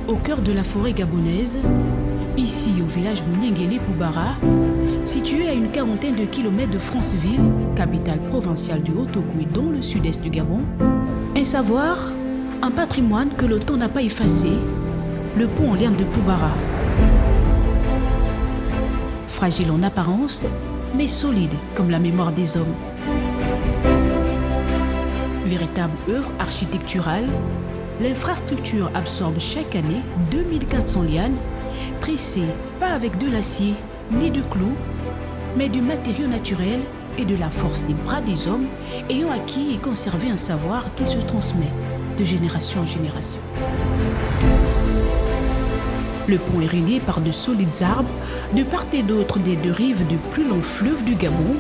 Au cœur de la forêt gabonaise, ici au village Mouniengele-Poubara, situé à une quarantaine de kilomètres de Franceville, capitale provinciale du Haut-Ogooué dans le sud-est du Gabon, un savoir, un patrimoine que le temps n'a pas effacé, le pont en liane de Poubara. Fragile en apparence, mais solide comme la mémoire des hommes. Véritable œuvre architecturale, l'infrastructure absorbe chaque année 2400 lianes, tressées pas avec de l'acier ni de clous, mais du matériau naturel et de la force des bras des hommes ayant acquis et conservé un savoir qui se transmet de génération en génération. Le pont est réglé par de solides arbres de part et d'autre des deux rives du plus long fleuve du Gabon,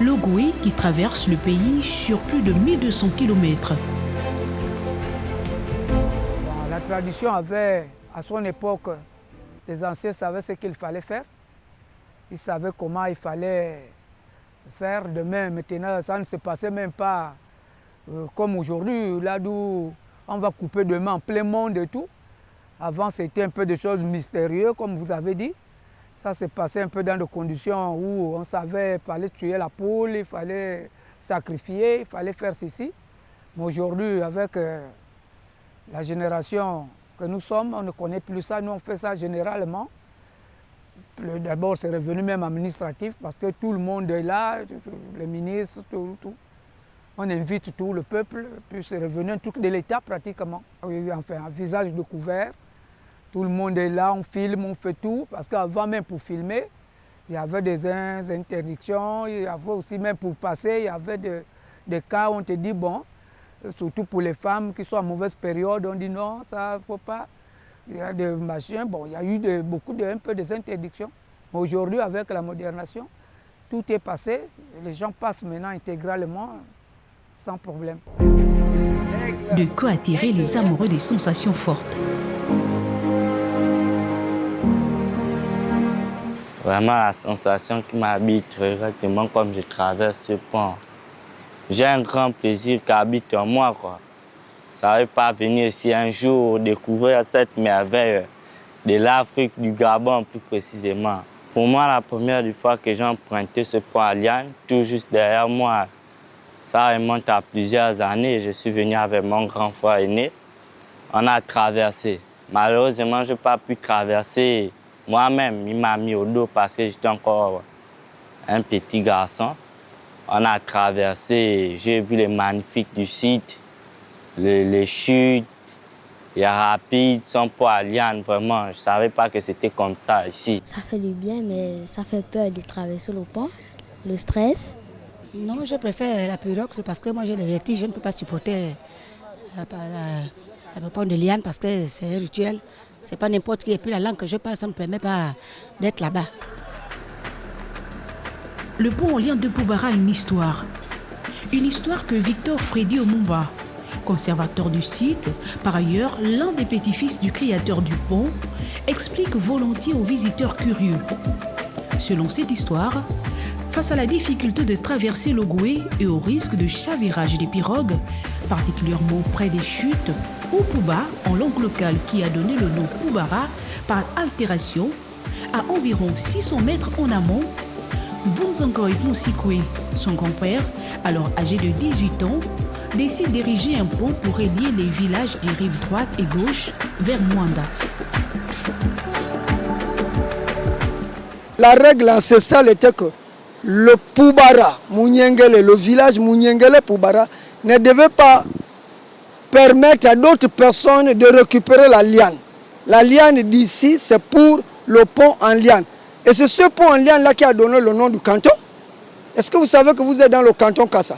l'Ogooué, qui traverse le pays sur plus de 1200 km. La tradition avait, à son époque, les anciens savaient ce qu'il fallait faire. Ils savaient comment il fallait faire. Demain, maintenant, ça ne se passait même pas comme aujourd'hui, là d'où on va couper demain en plein monde et tout. Avant, c'était un peu des choses mystérieuses, comme vous avez dit. Ça se passait un peu dans des conditions où on savait qu'il fallait tuer la poule, il fallait sacrifier, il fallait faire ceci. Mais aujourd'hui, avec la génération que nous sommes, on ne connaît plus ça. Nous, on fait ça généralement. D'abord, c'est revenu même administratif parce que tout le monde est là, les ministres, tout. On invite tout le peuple, puis c'est revenu un truc de l'État pratiquement. Enfin, un visage découvert. Tout le monde est là, on filme, on fait tout. Parce qu'avant même pour filmer, il y avait des interdictions, il y avait aussi même pour passer, il y avait des cas où on te dit, bon, surtout pour les femmes qui sont en mauvaise période, on dit non, ça ne faut pas. Il y a des machins, bon, il y a eu un peu des interdictions. Mais aujourd'hui, avec la modernisation, tout est passé. Les gens passent maintenant intégralement, sans problème. De quoi attirer les amoureux des sensations fortes. Vraiment, la sensation qui m'habite directement comme je traverse ce pont. J'ai un grand plaisir qui habite en moi, quoi. Ça ne veut pas venir ici un jour découvrir cette merveille de l'Afrique, du Gabon plus précisément. Pour moi, la première fois que j'ai emprunté ce pont à liane, tout juste derrière moi, ça remonte à plusieurs années. Je suis venu avec mon grand frère aîné. On a traversé. Malheureusement, je n'ai pas pu traverser moi-même. Il m'a mis au dos parce que j'étais encore un petit garçon. On a traversé, j'ai vu les magnifiques du site, les chutes, les rapides, son pont à liane, vraiment. Je ne savais pas que c'était comme ça ici. Ça fait du bien, mais ça fait peur de traverser le pont, le stress. Non, je préfère la pirogue, c'est parce que moi j'ai le vertige, je ne peux pas supporter le pont de liane parce que c'est un rituel. C'est pas n'importe qui, et puis la langue que je parle, ça ne me permet pas d'être là-bas. Le pont en liane de Poubara a une histoire. Une histoire que Victor Freddy Omumba, conservateur du site, par ailleurs l'un des petits-fils du créateur du pont, explique volontiers aux visiteurs curieux. Selon cette histoire, face à la difficulté de traverser l'Ogooué et au risque de chavirage des pirogues, particulièrement près des chutes, ou Pouba, en langue locale qui a donné le nom Poubara par altération, à environ 600 mètres en amont, Vunzangoy Moussikwe, son grand-père, alors âgé de 18 ans, décide d'ériger un pont pour relier les villages des rives droite et gauche vers Mwanda. La règle ancestrale était que le Poubara, Mouniengele, le village Mouniengele-Poubara, ne devait pas permettre à d'autres personnes de récupérer la liane. La liane d'ici, c'est pour le pont en liane. Et c'est ce pont en liane-là qui a donné le nom du canton. Est-ce que vous savez que vous êtes dans le canton Kassa?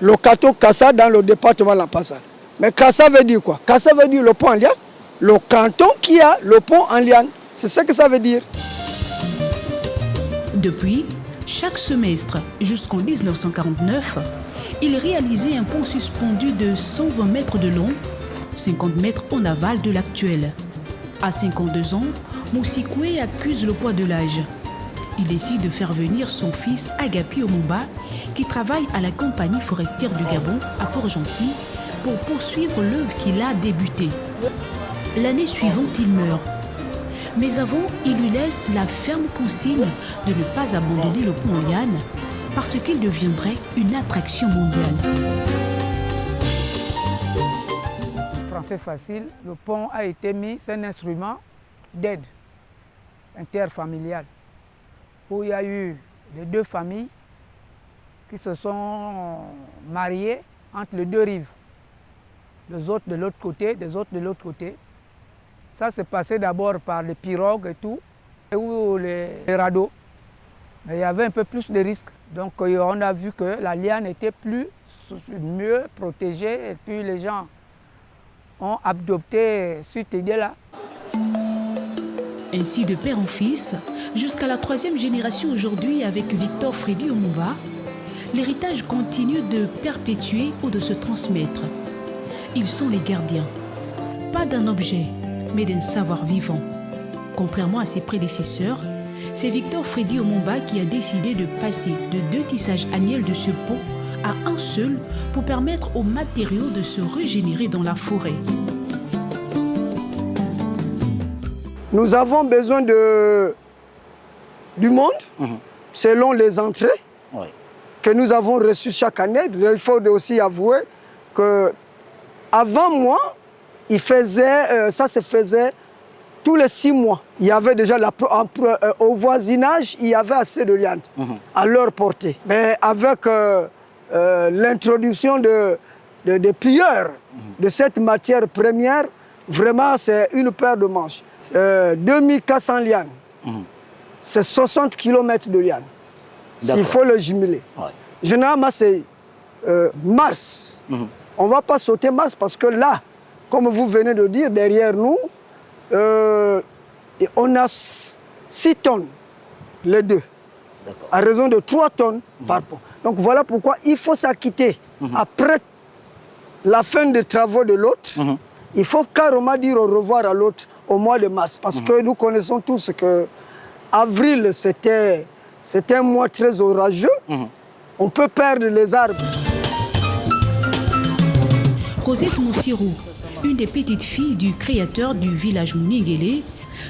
Le canton Kassa dans le département de la Passa. Mais Kassa veut dire quoi? Kassa veut dire le pont en liane. Le canton qui a le pont en liane. C'est ce que ça veut dire. Depuis, chaque semestre, jusqu'en 1949, il réalisait un pont suspendu de 120 mètres de long, 50 mètres en aval de l'actuel. À 52 ans, Moussikwe accuse le poids de l'âge. Il décide de faire venir son fils Agapi Omumba, qui travaille à la compagnie forestière du Gabon à Port-Gentil, pour poursuivre l'œuvre qu'il a débutée. L'année suivante, il meurt. Mais avant, il lui laisse la ferme consigne de ne pas abandonner le pont en liane parce qu'il deviendrait une attraction mondiale. Français facile, le pont a été mis, c'est un instrument d'aide interfamiliale où il y a eu les deux familles qui se sont mariées entre les deux rives, les autres de l'autre côté, des autres de l'autre côté. Ça s'est passé d'abord par les pirogues et tout, ou les radeaux. Mais il y avait un peu plus de risques. Donc on a vu que la liane était mieux protégée et puis les gens ont adopté cette idée-là. Ainsi de père en fils, jusqu'à la 3e génération aujourd'hui avec Victor Freddy Omumba, l'héritage continue de perpétuer ou de se transmettre. Ils sont les gardiens, pas d'un objet, mais d'un savoir vivant. Contrairement à ses prédécesseurs, c'est Victor Freddy Omumba qui a décidé de passer de 2 tissages annuels de ce pont à un seul pour permettre aux matériaux de se régénérer dans la forêt. Nous avons besoin du monde, selon les entrées que nous avons reçues chaque année. Il faut aussi avouer que avant moi, ça se faisait tous les 6 mois. Il y avait déjà au voisinage, il y avait assez de lianes à leur portée. Mais avec l'introduction de pilleurs de cette matière première, vraiment c'est une paire de manches. 2400 lianes, c'est 60 km de lianes, s'il faut le jumeler. Ouais. Généralement, c'est mars. On ne va pas sauter mars parce que là, comme vous venez de dire, derrière nous, on a 6 tonnes, les deux, à raison de 3 tonnes par pont. Donc voilà pourquoi il faut s'acquitter après la fin des travaux de l'autre. Il faut carrément dire au revoir à l'autre au mois de mars. Parce que nous connaissons tous que avril, c'était un mois très orageux. On peut perdre les arbres. Rosette Moussirou, une des petites filles du créateur du village Mouningele,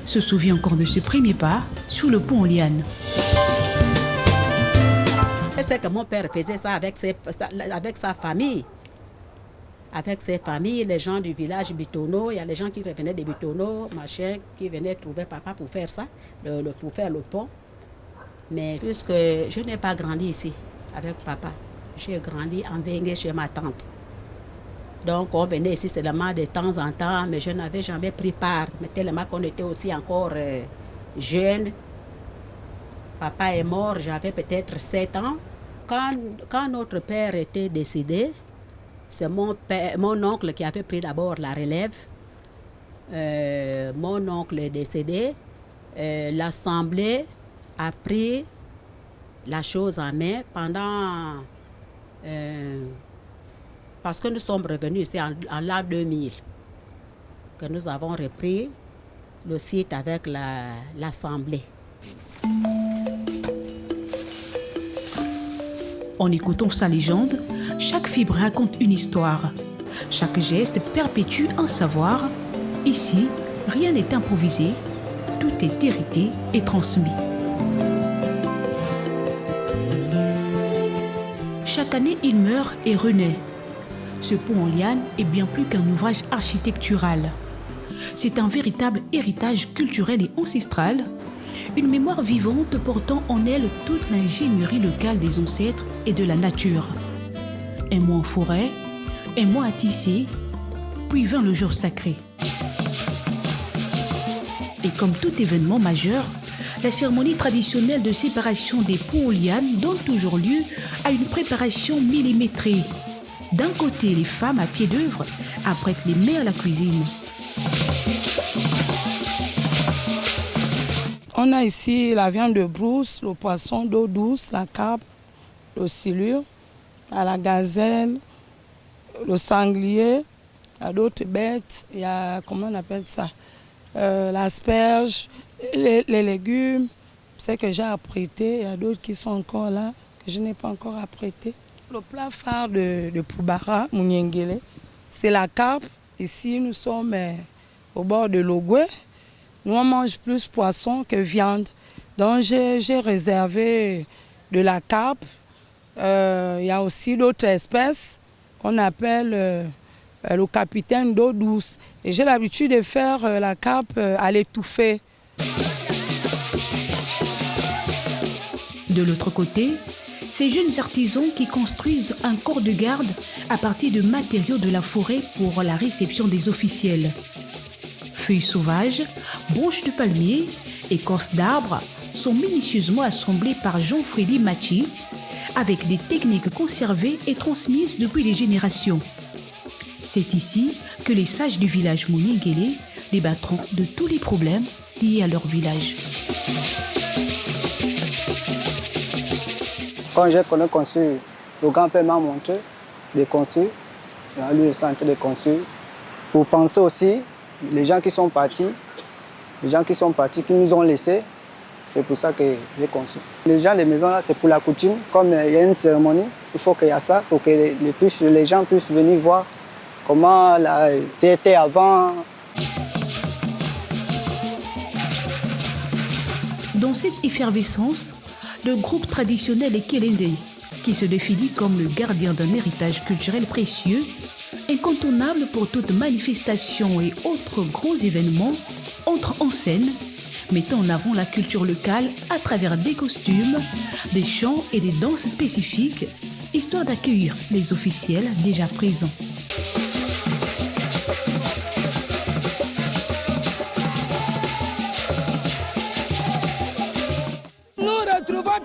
se souvient encore de ce premier pas sous le pont en liane. Je sais que mon père faisait ça avec sa famille. Avec ses familles, les gens du village Bitono, il y a les gens qui revenaient de Bitono, machin, qui venaient trouver papa pour faire ça, pour faire le pont. Mais puisque je n'ai pas grandi ici avec papa, j'ai grandi en Vengue chez ma tante. Donc on venait ici seulement de temps en temps, mais je n'avais jamais pris part. Mais tellement qu'on était aussi encore jeunes. Papa est mort, j'avais peut-être 7 ans. Quand notre père était décédé, c'est mon oncle qui avait pris d'abord la relève. Mon oncle est décédé. L'Assemblée a pris la chose en main pendant... parce que nous sommes revenus ici en l'an 2000, que nous avons repris le site avec l'Assemblée. En écoutant sa légende, chaque fibre raconte une histoire. Chaque geste perpétue un savoir. Ici, rien n'est improvisé. Tout est hérité et transmis. Chaque année, il meurt et renaît. Ce pont en liane est bien plus qu'un ouvrage architectural. C'est un véritable héritage culturel et ancestral, une mémoire vivante portant en elle toute l'ingénierie locale des ancêtres et de la nature. Un mois en forêt, un mois à tisser, puis vint le jour sacré. Et comme tout événement majeur, la cérémonie traditionnelle de séparation des ponts aux lianes donne toujours lieu à une préparation millimétrée. D'un côté, les femmes à pied d'œuvre apprêtent les mets à la cuisine. On a ici la viande de brousse, le poisson d'eau douce, la carpe, le silure, la gazelle, le sanglier, il y a d'autres bêtes, il y a, comment on appelle ça, l'asperge, les légumes, c'est que j'ai apprêté, il y a d'autres qui sont encore là, que je n'ai pas encore apprêté. Le plat phare de Poubara, Mouniengele, c'est la carpe. Ici, nous sommes au bord de l'Ogoué. Nous, on mange plus poisson que viande. Donc, j'ai réservé de la carpe. Il y a aussi d'autres espèces qu'on appelle le capitaine d'eau douce. Et j'ai l'habitude de faire la carpe à l'étouffée. De l'autre côté, ces jeunes artisans qui construisent un corps de garde à partir de matériaux de la forêt pour la réception des officiels. Feuilles sauvages, branches de palmier, écorces d'arbres sont minutieusement assemblées par Jean-Frédéric Machi avec des techniques conservées et transmises depuis des générations. C'est ici que les sages du village Mouniengele débattront de tous les problèmes liés à leur village. Quand j'ai conçu, le grand-père m'a montré de construire. Lui est en train de construire. Pour penser aussi, les gens qui sont partis, qui nous ont laissés, c'est pour ça que j'ai conçu. Les gens des maisons, là, c'est pour la coutume. Comme il y a une cérémonie, il faut qu'il y ait ça pour que les gens puissent venir voir comment c'était avant. Dans cette effervescence, le groupe traditionnel Ekelende, qui se définit comme le gardien d'un héritage culturel précieux, incontournable pour toute manifestation et autres gros événements, entre en scène, mettant en avant la culture locale à travers des costumes, des chants et des danses spécifiques, histoire d'accueillir les officiels déjà présents.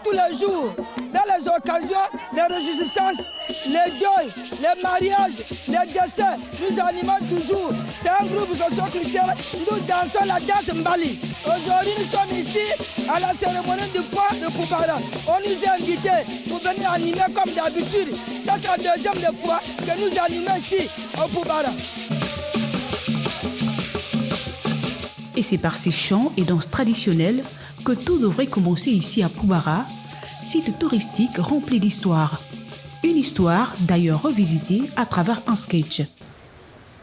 Tous les jours, dans les occasions, les réjouissances, les deuils, les mariages, les décès, nous animons toujours. C'est un groupe socio-culturel, nous dansons la danse Mbali. Aujourd'hui, nous sommes ici à la cérémonie du pont de Poubara. On nous a invités pour venir animer comme d'habitude. Ça, c'est la deuxième fois que nous animons ici au Poubara. Et c'est par ces chants et danses traditionnelles que tout devrait commencer ici à Poubara, site touristique rempli d'histoire. Une histoire d'ailleurs revisitée à travers un sketch.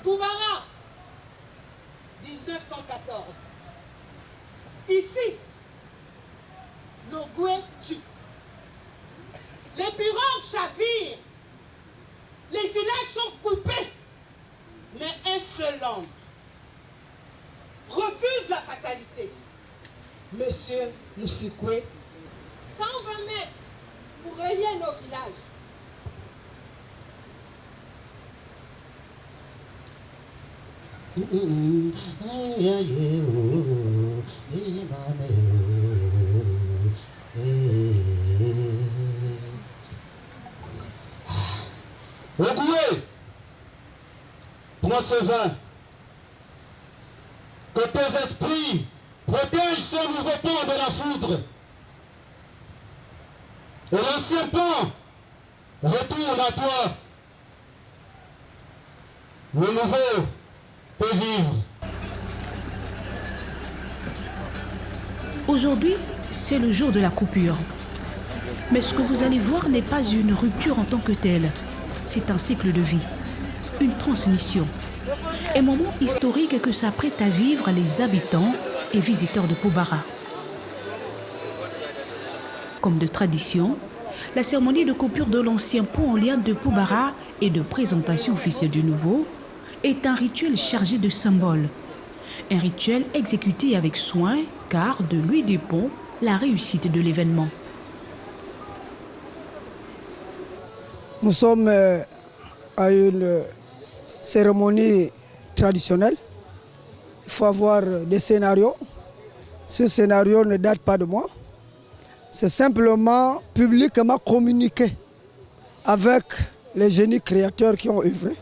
Poubara, 1914. Ici, l'Ogoué tue. Les pirogues chavirent. Les villages sont coupés. Mais un seul homme refuse la fatalité. Monsieur Moussikoué, 120 mètres pour rayer nos villages. Ogoué, prends ce vin. Que tes esprits protègent ce nouveau pont de la foudre. Et l'ancien pont retourne à toi. Le nouveau peut vivre. Aujourd'hui, c'est le jour de la coupure. Mais ce que vous allez voir n'est pas une rupture en tant que telle. C'est un cycle de vie, une transmission. Un moment historique que s'apprêtent à vivre les habitants et visiteurs de Poubara. Comme de tradition, la cérémonie de coupure de l'ancien pont en liane de Poubara et de présentation officielle du nouveau est un rituel chargé de symboles. Un rituel exécuté avec soin car de lui dépend la réussite de l'événement. Nous sommes à une cérémonie traditionnelle. Il faut avoir des scénarios. Ce scénario ne date pas de moi. C'est simplement publiquement communiqué avec les génies créateurs qui ont œuvré.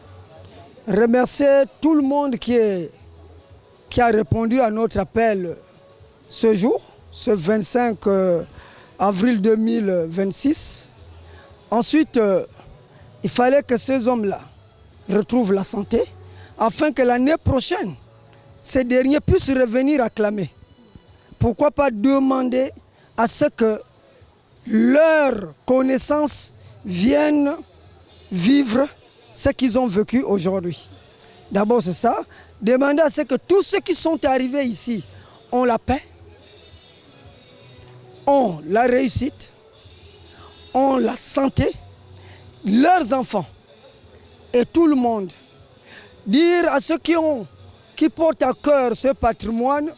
Remercier tout le monde qui a répondu à notre appel ce jour, ce 25 avril 2026. Ensuite, il fallait que ces hommes-là retrouvent la santé afin que l'année prochaine, ces derniers puissent revenir acclamer. Pourquoi pas demander à ce que leurs connaissances viennent vivre ce qu'ils ont vécu aujourd'hui. D'abord c'est ça. demander à ce que tous ceux qui sont arrivés ici ont la paix, ont la réussite, ont la santé, leurs enfants et tout le monde. Dire à ceux qui portent à cœur ce patrimoine,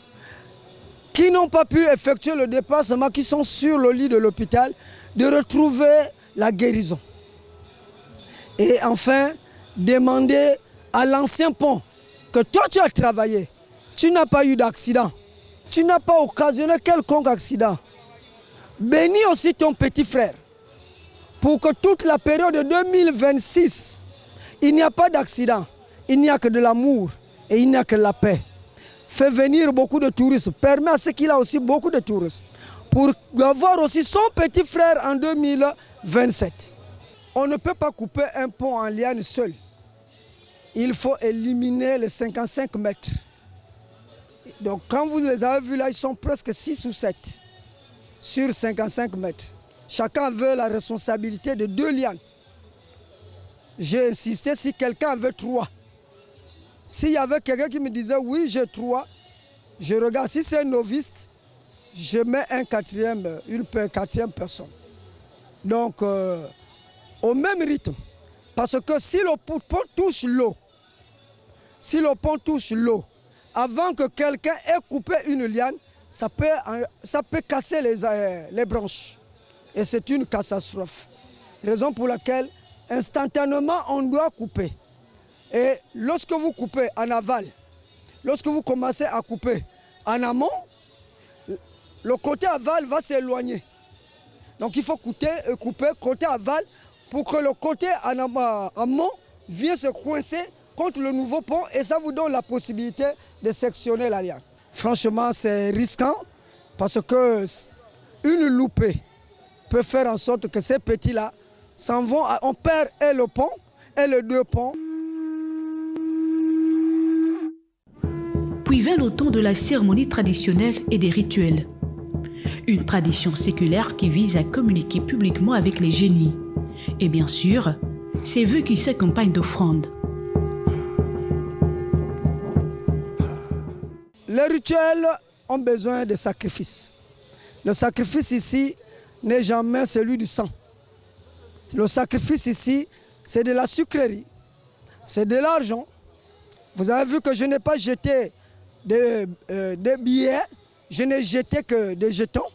qui n'ont pas pu effectuer le déplacement, qui sont sur le lit de l'hôpital, de retrouver la guérison. Et enfin, demander à l'ancien pont que toi tu as travaillé, tu n'as pas eu d'accident, tu n'as pas occasionné quelconque accident. Bénis aussi ton petit frère pour que toute la période de 2026, il n'y a pas d'accident, il n'y a que de l'amour et il n'y a que la paix. Fais venir beaucoup de touristes, permet à ce qu'il a aussi beaucoup de touristes pour avoir aussi son petit frère en 2027. On ne peut pas couper un pont en liane seul. Il faut éliminer les 55 mètres. Donc quand vous les avez vus là, ils sont presque 6 ou 7 sur 55 mètres. Chacun veut la responsabilité de 2 lianes. J'ai insisté si quelqu'un veut 3. S'il y avait quelqu'un qui me disait oui, j'ai 3, je regarde. Si c'est un novice, je mets une quatrième personne. Donc, au même rythme. Parce que si le pont touche l'eau, avant que quelqu'un ait coupé une liane, ça peut casser les branches. Et c'est une catastrophe. Raison pour laquelle, instantanément, on doit couper. Et lorsque vous coupez en aval, lorsque vous commencez à couper en amont, le côté aval va s'éloigner. Donc il faut couper côté aval pour que le côté en amont vienne se coincer contre le nouveau pont et ça vous donne la possibilité de sectionner la liane. Franchement, c'est risquant parce que une loupée peut faire en sorte que ces petits-là s'en vont, on perd et le pont et les 2 ponts. Puis vint le temps de la cérémonie traditionnelle et des rituels. Une tradition séculaire qui vise à communiquer publiquement avec les génies. Et bien sûr, ces vœux qui s'accompagnent d'offrandes. Les rituels ont besoin de sacrifices. Le sacrifice ici n'est jamais celui du sang. Le sacrifice ici, c'est de la sucrerie, c'est de l'argent. Vous avez vu que je n'ai pas jeté des billets, je n'ai jeté que des jetons.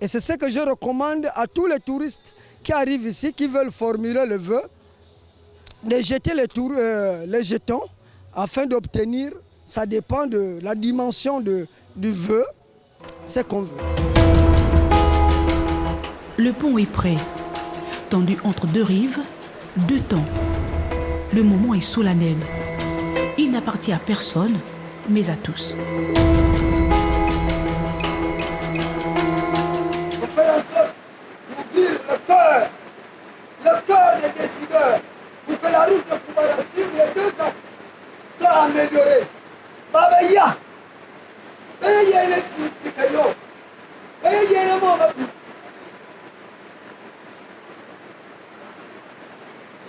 Et c'est ce que je recommande à tous les touristes qui arrivent ici, qui veulent formuler le vœu, de jeter les jetons afin d'obtenir, ça dépend de la dimension du vœu, c'est qu'on veut. Le pont est prêt, tendu entre 2 rives, 2 temps. Le moment est solennel. Il n'appartient à personne, mais à tous. Le cœur des décideurs pour que la route de Poubara sur les 2 axes soit améliorée. Babaya,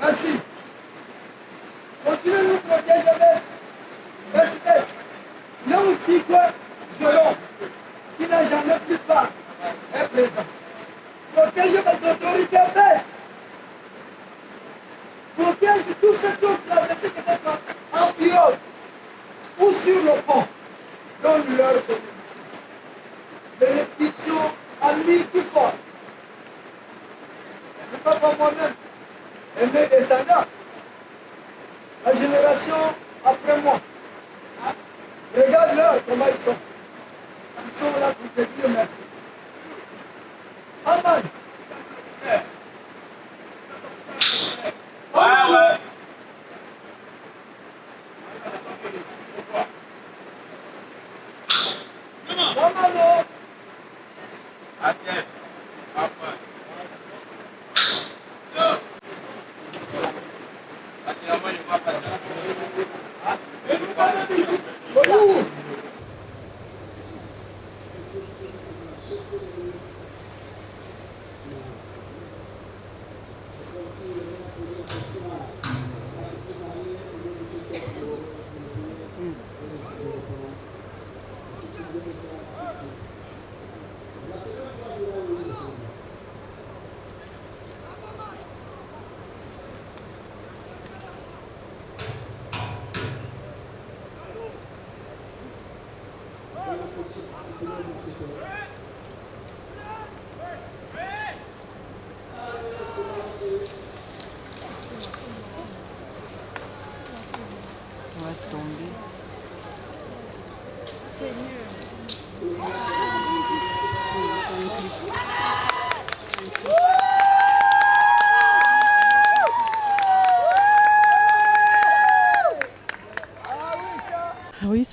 merci. Continuez de nous protéger, merci. Là aussi, violon, qui n'a jamais pris part, est présent. Protégez les autorités, baisse. Protège tous ceux qui ont traversé, que ce soit en pirogue ou sur le pont, donne leur communauté. Bénédiction à lui qui fort. Je ne peux pas moi-même et mes descendants, la génération après moi. Regarde-leur comment ils sont. Ils sont là pour te dire merci. Amen. Ouais.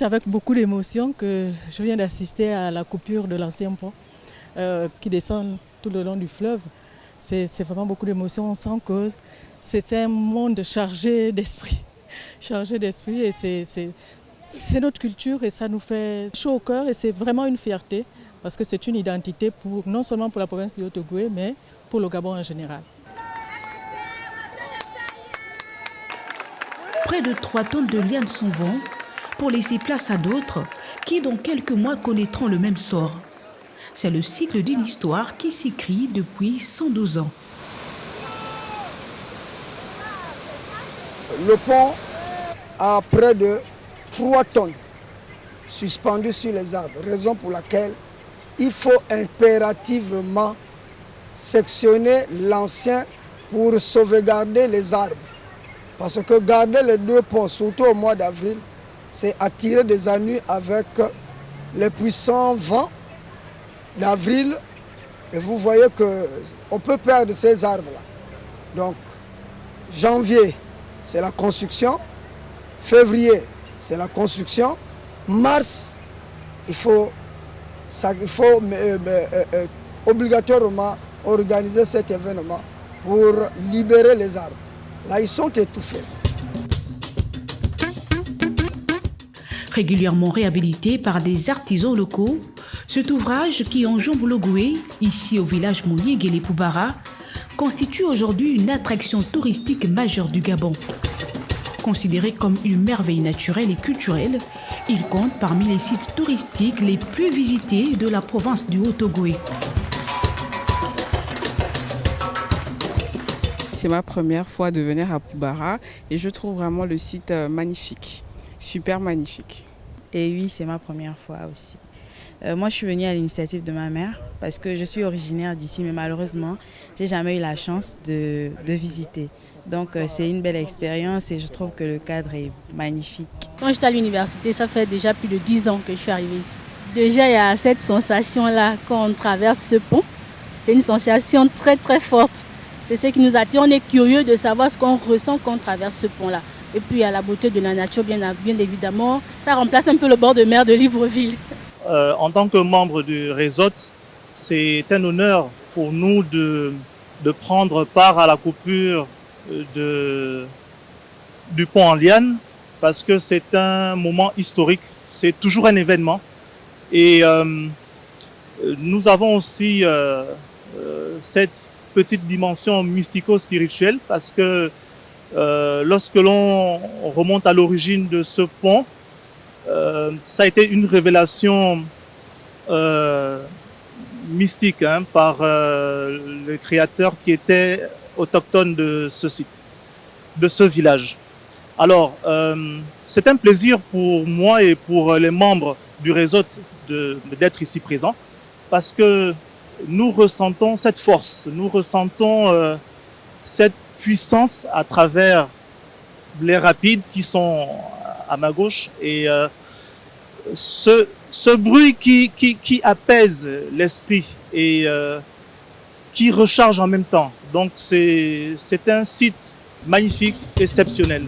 c'est avec beaucoup d'émotion que je viens d'assister à la coupure de l'ancien pont qui descend tout le long du fleuve. C'est vraiment beaucoup d'émotion. On sent que c'est un monde chargé d'esprit. Chargé d'esprit et c'est notre culture et ça nous fait chaud au cœur et c'est vraiment une fierté parce que c'est une identité non seulement pour la province du Haut-Ogooué mais pour le Gabon en général. Près de 3 tonnes de lianes s'en vont pour laisser place à d'autres qui, dans quelques mois, connaîtront le même sort. C'est le cycle d'une histoire qui s'écrit depuis 112 ans. Le pont a près de 3 tonnes suspendues sur les arbres, raison pour laquelle il faut impérativement sectionner l'ancien pour sauvegarder les arbres. Parce que garder les 2 ponts, surtout au mois d'avril, c'est attirer des ennuis avec les puissants vents d'avril. Et vous voyez qu'on peut perdre ces arbres-là. Donc, janvier, c'est la construction. Février, c'est la construction. Mars, il faut obligatoirement organiser cet événement pour libérer les arbres. Là, ils sont étouffés. Régulièrement réhabilité par des artisans locaux, cet ouvrage qui enjambe l'Ogooué, ici au village Mounié-Guélé-Poubara, constitue aujourd'hui une attraction touristique majeure du Gabon. Considéré comme une merveille naturelle et culturelle, il compte parmi les sites touristiques les plus visités de la province du Haut-Ogooué. C'est ma première fois de venir à Poubara et je trouve vraiment le site magnifique, super magnifique. Et oui, c'est ma première fois aussi. Moi, je suis venue à l'initiative de ma mère parce que je suis originaire d'ici, mais malheureusement, j'ai jamais eu la chance de visiter. Donc, c'est une belle expérience et je trouve que le cadre est magnifique. Quand j'étais à l'université, ça fait déjà plus de 10 ans que je suis arrivée ici. Déjà, il y a cette sensation-là quand on traverse ce pont. C'est une sensation très, très forte. C'est ce qui nous attire. On est curieux de savoir ce qu'on ressent quand on traverse ce pont-là. Et puis, il y a la beauté de la nature, bien évidemment. Ça remplace un peu le bord de mer de Libreville. En tant que membre du RESOT, c'est un honneur pour nous de prendre part à la coupure du pont en liane parce que c'est un moment historique, c'est toujours un événement. Et nous avons aussi cette petite dimension mystico-spirituelle parce que lorsque l'on remonte à l'origine de ce pont, ça a été une révélation mystique par le créateur qui était autochtone de ce site, de ce village. Alors, c'est un plaisir pour moi et pour les membres du réseau d'être ici présents parce que nous ressentons cette force, nous ressentons cette puissance à travers les rapides qui sont à ma gauche et ce bruit qui apaise l'esprit et qui recharge en même temps. Donc c'est un site magnifique, exceptionnel.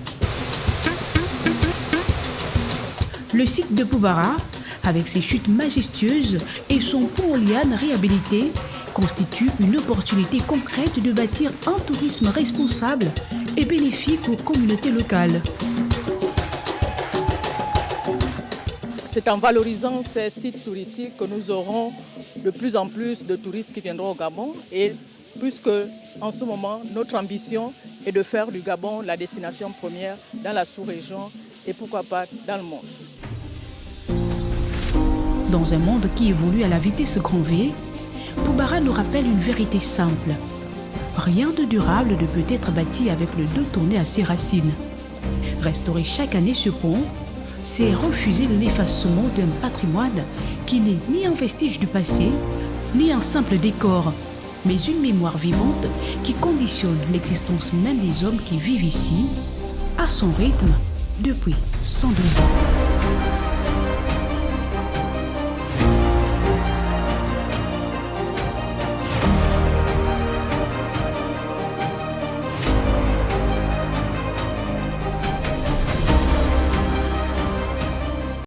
Le site de Poubara, avec ses chutes majestueuses et son pont en liane réhabilité, constitue une opportunité concrète de bâtir un tourisme responsable et bénéfique aux communautés locales. C'est en valorisant ces sites touristiques que nous aurons de plus en plus de touristes qui viendront au Gabon et puisque en ce moment notre ambition est de faire du Gabon la destination première dans la sous-région et pourquoi pas dans le monde. Dans un monde qui évolue à la vitesse grand V, Poubara nous rappelle une vérité simple. Rien de durable ne peut être bâti avec le dos tourné à ses racines. Restaurer chaque année ce pont, c'est refuser l'effacement d'un patrimoine qui n'est ni un vestige du passé, ni un simple décor, mais une mémoire vivante qui conditionne l'existence même des hommes qui vivent ici, à son rythme, depuis 112 ans.